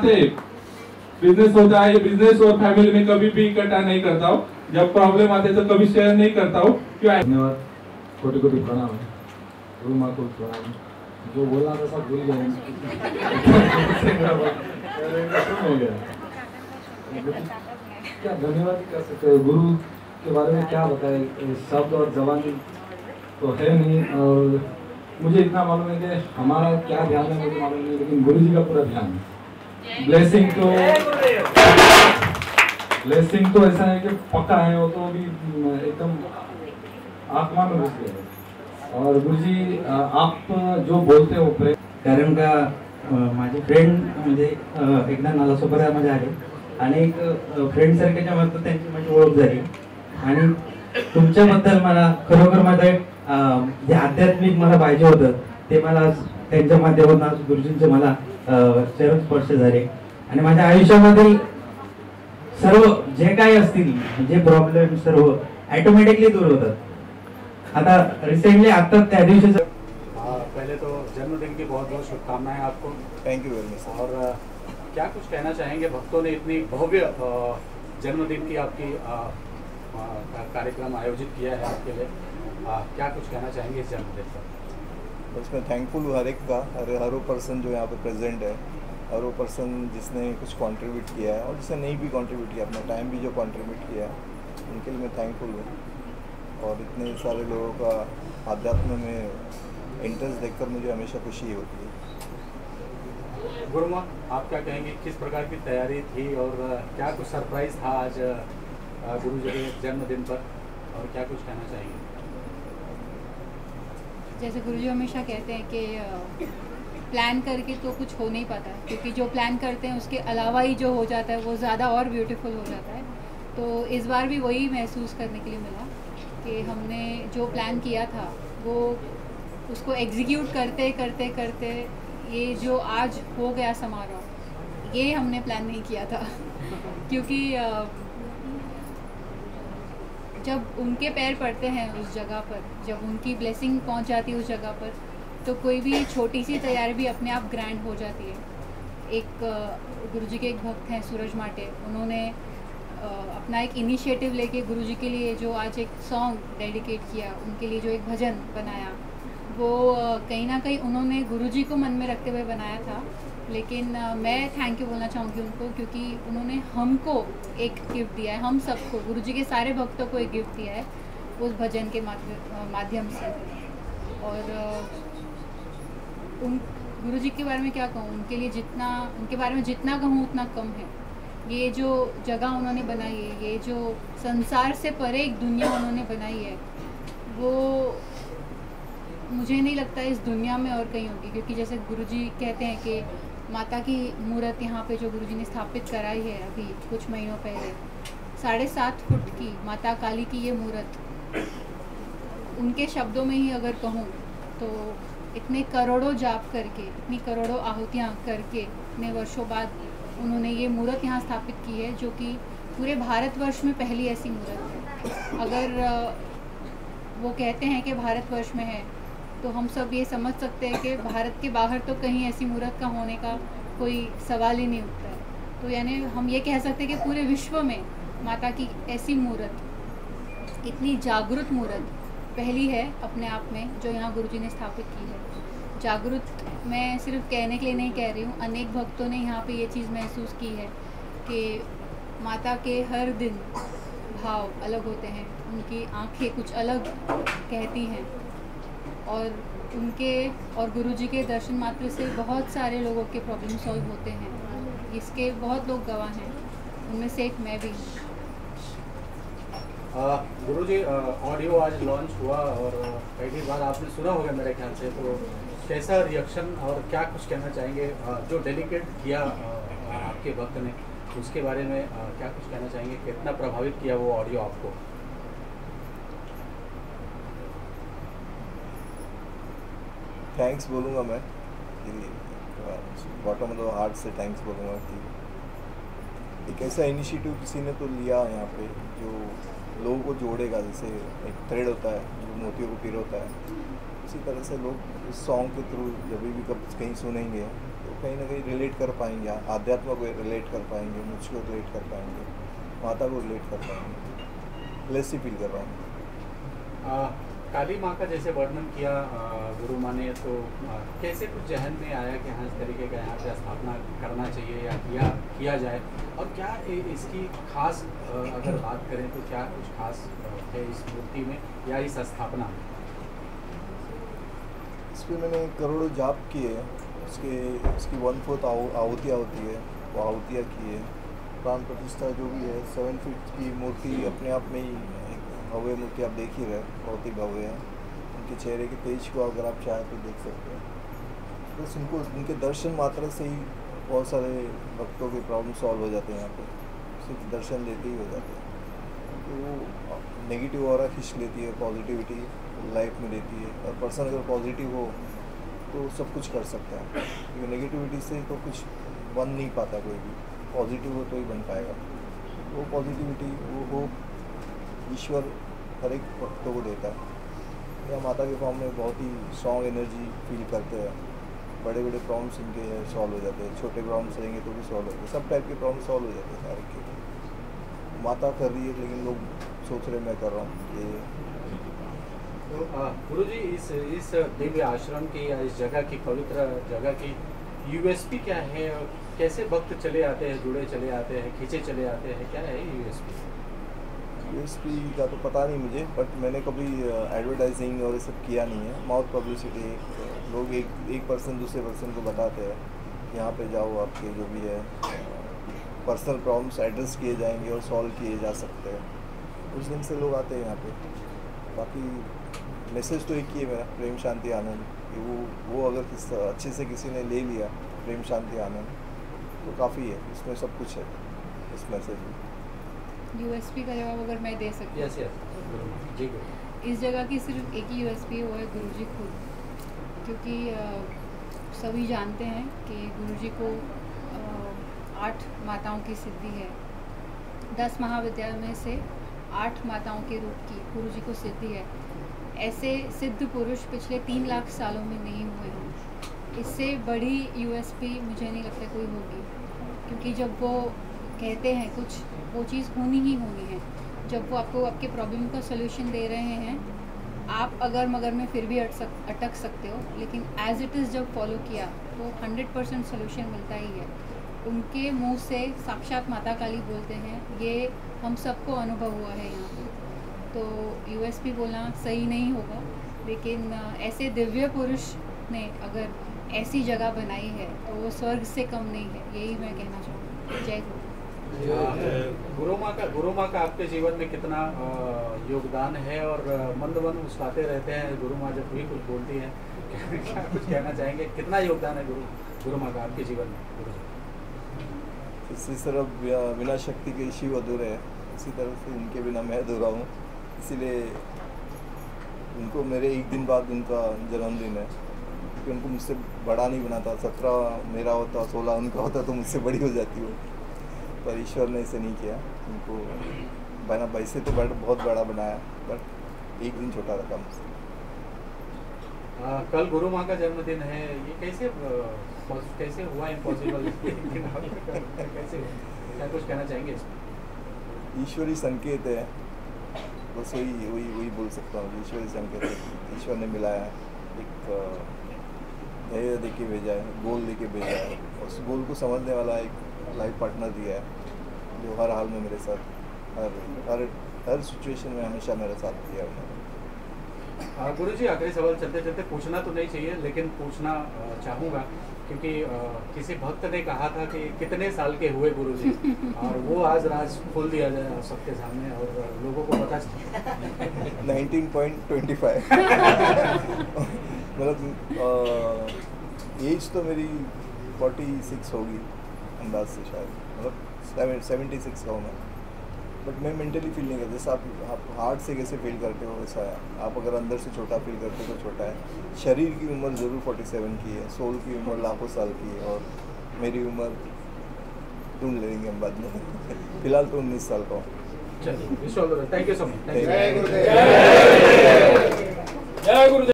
से बिजनेस होता है, बिजनेस और फैमिली में कभी भी इकट्ठा नहीं करता हूँ। जब प्रॉब्लम आते तो कभी शेयर नहीं करता हूँ। क्यों? धन्यवाद, कोटि कोटि प्रणाम है, गुरु माँ को प्रणाम। जो बोला था सब भूल गए हो गया। क्या धन्यवाद कर सकते हैं, गुरु के बारे में क्या बताए, शब्द और जबान तो है नहीं। और मुझे इतना मालूम है कि हमारा क्या ध्यान है मुझे मालूम नहीं, लेकिन गुरु जी का पूरा ध्यान है। ब्लेसिंग तो ऐसा है कि पक्का है, वो तो भी एकदम आत्मा में घुस गया। और गुरु जी आप जो बोलते हो प्रेम, कारण का माझे फ्रेंड म्हणजे एकदा नालासोपाऱ्यामध्ये आले आणि एक फ्रेंड सर्कलच्या मार्फत त्यांची माझी ओळख झाली आणि तुमच्याबद्दल मला खरोखर माझं जे आध्यात्मिक मला पाहिजे होतं ते मला त्यांच्या माध्यमातून आज गुरुजींचे मला चरण स्पर्श झाले आणि माझ्या आयुष्यामधील सर्व जे काही असतील जे प्रॉब्लेम सर्व ऑटोमॅटिकली दूर होतात। आता रिसेंटली आता त्या दिवशी पहले तो जन्मदिन की बहुत बहुत शुभकामनाएं आपको। Thank you very much. और क्या कुछ कहना चाहेंगे, भक्तों ने इतनी भव्य जन्मदिन की आपकी कार्यक्रम आयोजित किया है आपके लिए, क्या कुछ कहना चाहेंगे इस जन्मदिन पर? बस मैं थैंकफुल हूँ हर एक का, हर वो पर्सन जो यहाँ पे प्रेजेंट है, हर वो पर्सन जिसने कुछ कंट्रीब्यूट किया है और जिसने नहीं भी कंट्रीब्यूट किया, अपना टाइम भी जो कंट्रीब्यूट किया है, उनके लिए मैं थैंकफुल हूँ। और इतने सारे लोगों का आध्यात्म में इंटरेस्ट देखकर मुझे हमेशा खुशी होती है। गुरु माँ, आप क्या कहेंगे, किस प्रकार की तैयारी थी और क्या कुछ सरप्राइज था आज गुरु जी के जन्मदिन पर, और क्या कुछ कहना चाहेंगे? जैसे गुरुजी हमेशा कहते हैं कि प्लान करके तो कुछ हो नहीं पाता, क्योंकि जो प्लान करते हैं उसके अलावा ही जो हो जाता है वो ज़्यादा और ब्यूटीफुल हो जाता है। तो इस बार भी वही महसूस करने के लिए मिला कि हमने जो प्लान किया था वो उसको एग्जीक्यूट करते करते करते ये जो आज हो गया समारोह, ये हमने प्लान नहीं किया था क्योंकि जब उनके पैर पड़ते हैं उस जगह पर, जब उनकी ब्लेसिंग पहुंच जाती है उस जगह पर, तो कोई भी छोटी सी तैयारी भी अपने आप ग्रैंड हो जाती है। एक गुरुजी के एक भक्त हैं सूरज माटे, उन्होंने अपना एक इनिशिएटिव लेके गुरुजी के लिए जो आज एक सॉन्ग डेडिकेट किया, उनके लिए जो एक भजन बनाया, वो कहीं ना कहीं उन्होंने गुरुजी को मन में रखते हुए बनाया था। लेकिन मैं थैंक यू बोलना चाहूँगी उनको, क्योंकि उन्होंने हमको एक गिफ्ट दिया है, हम सबको, गुरुजी के सारे भक्तों को एक गिफ्ट दिया है उस भजन के माध्यम से। और उन गुरुजी के बारे में क्या कहूँ, उनके लिए जितना, उनके बारे में जितना कहूँ उतना कम है। ये जो जगह उन्होंने बनाई है, ये जो संसार से परे एक दुनिया उन्होंने बनाई है, वो मुझे नहीं लगता इस दुनिया में और कहीं होगी। क्योंकि जैसे गुरुजी कहते हैं कि माता की मूर्त यहाँ पे जो गुरुजी ने स्थापित कराई है अभी कुछ महीनों पहले, 7.5 फुट की माता काली की ये मूर्त, उनके शब्दों में ही अगर कहूँ तो इतने करोड़ों जाप करके, इतनी करोड़ों आहुतियाँ करके इतने वर्षों बाद उन्होंने ये मूर्त यहाँ स्थापित की है, जो कि पूरे भारतवर्ष में पहली ऐसी मूर्त है। अगर वो कहते हैं कि भारतवर्ष में है, तो हम सब ये समझ सकते हैं कि भारत के बाहर तो कहीं ऐसी मूर्त का होने का कोई सवाल ही नहीं उठता है। तो यानी हम ये कह सकते हैं कि पूरे विश्व में माता की ऐसी मूर्त, इतनी जागृत मूर्त पहली है अपने आप में, जो यहाँ गुरुजी ने स्थापित की है। जागृत मैं सिर्फ कहने के लिए नहीं कह रही हूँ, अनेक भक्तों ने यहाँ पे ये चीज़ महसूस की है कि माता के हर दिन भाव अलग होते हैं, उनकी आंखें कुछ अलग कहती हैं, और उनके और गुरुजी के दर्शन मात्र से बहुत सारे लोगों के प्रॉब्लम सॉल्व होते हैं। इसके बहुत लोग गवाह हैं, उनमें से एक मैं भी। गुरुजी, ऑडियो आज लॉन्च हुआ और पहली बार आपने सुना होगा मेरे ख्याल से, तो कैसा रिएक्शन और क्या कुछ कहना चाहेंगे? जो डेडिकेट किया आपके भक्त ने, उसके बारे में क्या कुछ कहना चाहेंगे? कितना प्रभावित किया वो ऑडियो आपको? थैंक्स बोलूँगा मैं, बॉटम ऑफ द हार्ट से थैंक्स बोलूँगा कि एक ऐसा इनिशिएटिव किसी ने तो लिया यहाँ पे जो लोगों को जोड़ेगा। जैसे एक थ्रेड होता है जो मोतियों को पिरोता है, उसी तरह से लोग इस सॉन्ग के थ्रू जब भी कब कहीं सुनेंगे तो कहीं ना कहीं रिलेट कर पाएंगे, आध्यात्म को रिलेट कर पाएंगे, मुझको रिलेट कर पाएंगे, माता को रिलेट कर पाएंगे। लेस ही फील कर रहा हूँ। काली माँ का जैसे वर्णन किया गुरु माँ ने, तो कैसे कुछ जहन में आया कि हाँ इस तरीके का यहाँ पे स्थापना करना चाहिए या किया जाए, और क्या इसकी खास अगर बात करें तो क्या कुछ खास है इस मूर्ति में या इस स्थापना में? इस पर मैंने करोड़ों जाप किए, उसकी 1/4 आहुतियाँ होती है, वो आहुतियाँ की है। प्राण प्रतिष्ठा जो भी है, 7 फीट की मूर्ति अपने आप में ही भव्य मूर्ति आप देख ही रहे, बहुत ही भव्य है। उनके चेहरे के तेज को अगर आप चाहें तो देख सकते हैं। बस उनको उनके दर्शन मात्र से ही बहुत सारे भक्तों के प्रॉब्लम सॉल्व हो जाते हैं। यहाँ पे सिर्फ दर्शन देते ही हो जाते हैं, तो वो नेगेटिव ऑरा खींच लेती है, पॉजिटिविटी लाइफ में देती है। और पर्सन अगर पॉजिटिव हो तो सब कुछ कर सकता है, क्योंकि नेगेटिविटी से तो कुछ बन नहीं पाता कोई भी। पॉजिटिव हो तो ही बन पाएगा। वो पॉजिटिविटी, वो होप ईश्वर हर एक भक्तों को देता है। या माता के फॉर्म में बहुत ही स्ट्रॉन्ग एनर्जी फील करते हैं। बड़े बड़े प्रॉब्लम्स इनके सॉल्व हो जाते हैं, छोटे प्रॉब्लम्स रहेंगे तो भी सॉल्व होते हैं, सब टाइप के प्रॉब्लम सॉल्व हो जाते हैं सारे के। माता कर रही है, लेकिन लोग सोच रहे मैं कर रहा हूँ ये। तो गुरुजी इस दिव्य आश्रम की या इस जगह की, पवित्र जगह की यूएसपी क्या है? और कैसे भक्त चले आते हैं, जुड़े चले आते हैं, खींचे चले आते हैं, क्या है यूएसपी? यूएसपी का तो पता नहीं मुझे, बट मैंने कभी एडवर्टाइजिंग और ये सब किया नहीं है। माउथ पब्लिसिटी, लोग एक पर्सन दूसरे पर्सन को बताते हैं यहाँ पे जाओ, आपके जो भी है पर्सनल प्रॉब्लम्स एड्रेस किए जाएंगे और सॉल्व किए जा सकते हैं। उस दिन से लोग आते हैं यहाँ पे। बाकी मैसेज तो एक ही है मेरा, प्रेम शांति आनंद। कि वो अगर अच्छे से किसी ने ले लिया प्रेम शांति आनंद, तो काफ़ी है, इसमें सब कुछ है इस मैसेज में। यूएसपी का जवाब अगर मैं दे सकती हूँ, यस यस जी। इस जगह की सिर्फ एक ही यूएसपी वो है गुरुजी खुद। क्योंकि सभी जानते हैं कि गुरुजी को 8 माताओं की सिद्धि है। 10 महाविद्यालय में से 8 माताओं के रूप की गुरुजी को सिद्धि है। ऐसे सिद्ध पुरुष पिछले 3 लाख सालों में नहीं हुए हैं। इससे बड़ी यूएसपी मुझे नहीं लगता कोई होगी, क्योंकि जब वो कहते हैं कुछ, वो चीज़ होनी ही होनी है। जब वो आपको आपके प्रॉब्लम का सलूशन दे रहे हैं, आप अगर मगर में फिर भी अटक सकते हो, लेकिन एज इट इज़ जब फॉलो किया तो 100% सलूशन मिलता ही है। उनके मुंह से साक्षात माता काली बोलते हैं, ये हम सबको अनुभव हुआ है यहाँ पे। तो यूएसपी बोलना सही नहीं होगा, लेकिन ऐसे दिव्य पुरुष ने अगर ऐसी जगह बनाई है तो वो स्वर्ग से कम नहीं है, यही मैं कहना चाहूँगी। जय गुरु। गुरु माँ का आपके जीवन में कितना योगदान है? और मंद मन मुस्कुराते रहते हैं गुरु माँ जब भी कुछ बोलती हैं, क्या कुछ कहना चाहेंगे? कितना योगदान है गुरु माँ का आपके जीवन में? इसी तरह बिना शक्ति के शिव अधूरे है, इसी तरह से उनके बिना मैं अधूरा हूँ। इसीलिए उनको मेरे एक दिन बाद उनका जन्मदिन है, क्योंकि उनको मुझसे बड़ा नहीं बनाता। 17 मेरा होता, 16 उनका होता तो मुझसे बड़ी हो जाती हो, पर ईश्वर ने इसे नहीं किया। उनको बना वैसे तो बहुत बड़ा बनाया, बट एक दिन छोटा रखा मुझसे। कल गुरु माँ का जन्मदिन है, ये कैसे हुआ इम्पॉसिबल? कैसे, क्या कुछ कहना चाहेंगे इसमें? ईश्वरी संकेत है, बस वही बोल सकता हूँ। ईश्वरी संकेत है, ईश्वर ने मिलाया है, एक धैर्य दे के भेजा है, गोल दे के भेजा है, और उस गोल को समझने वाला एक लाइफ पार्टनर दिया है, जो हर हाल में मेरे साथ हर सिचुएशन में हमेशा मेरे साथ दिया उन्होंने। गुरुजी, आखिरी सवाल चलते चलते पूछना तो नहीं चाहिए, लेकिन पूछना चाहूँगा, क्योंकि किसी भक्त ने कहा था कि कितने साल के हुए गुरुजी, और वो आज राज खोल दिया जाए सबके सामने और लोगों को पता चले। 19.25 मतलब एज तो मेरी 46 होगी अंदाज से, शायद मतलब 76 का हूँ मैं। बट मैं मेंटली फील नहीं करता, जैसा आप हार्ट से कैसे फील करते हो वैसा है। आप अगर अंदर से छोटा फील करते हो तो छोटा है। शरीर की उम्र ज़रूर 47 की है, सोल की उम्र लाखों साल की है, और मेरी उम्र ढूंढ लेंगे हम बाद में। फिलहाल तो 19 साल का हूँ। चलिए, थैंक यू सो मच। जय गुरुदेव। जय गुरुदेव।